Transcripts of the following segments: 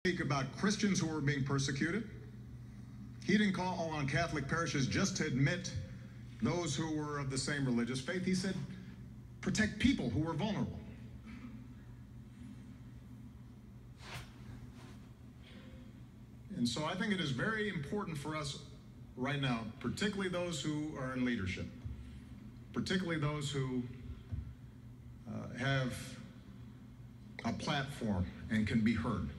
Speak about Christians who were being persecuted. He didn't call on Catholic parishes just to admit those who were of the same religious faith. He said, protect people who were vulnerable. And so I think it is very important for us right now, particularly those who are in leadership, particularly those who have a platform and can be heard,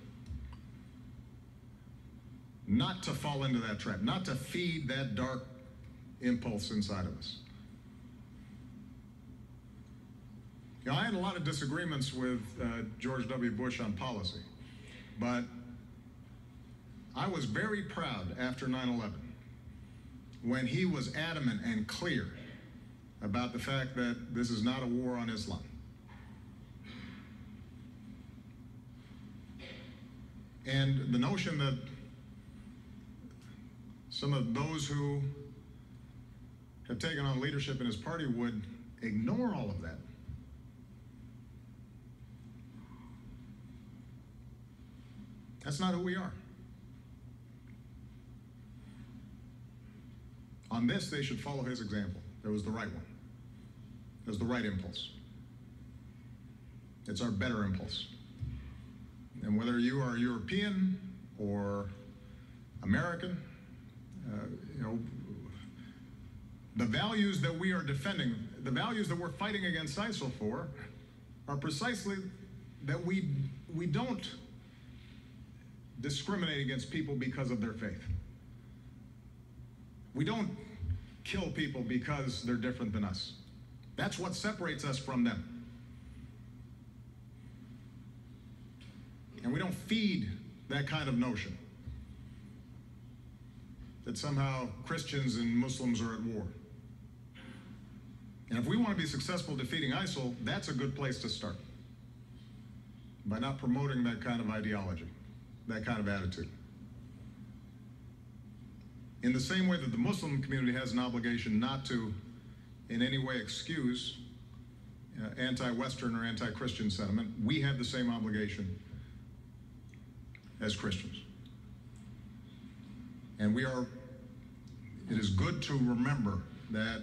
not to fall into that trap, not to feed that dark impulse inside of us. You know, I had a lot of disagreements with George W. Bush on policy, but I was very proud after 9/11 when he was adamant and clear about the fact that this is not a war on Islam. And the notion that some of those who have taken on leadership in his party would ignore all of that. That's not who we are. On this, they should follow his example. It was the right one. It was the right impulse. It's our better impulse. And whether you are European or American, you know, the values that we are defending, the values that we're fighting against ISIL for, are precisely that we don't discriminate against people because of their faith. We don't kill people because they're different than us. That's what separates us from them. And we don't feed that kind of notion that somehow Christians and Muslims are at war. And if we want to be successful defeating ISIL, that's a good place to start, by not promoting that kind of ideology, that kind of attitude. In the same way that the Muslim community has an obligation not to in any way excuse anti-Western or anti-Christian sentiment, we have the same obligation as Christians. And it is good to remember that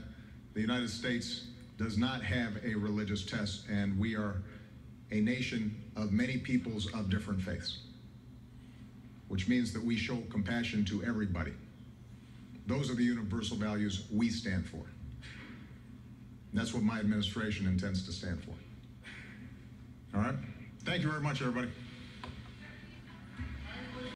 the United States does not have a religious test, and we are a nation of many peoples of different faiths, which means that we show compassion to everybody. Those are the universal values we stand for. And that's what my administration intends to stand for. All right? Thank you very much, everybody.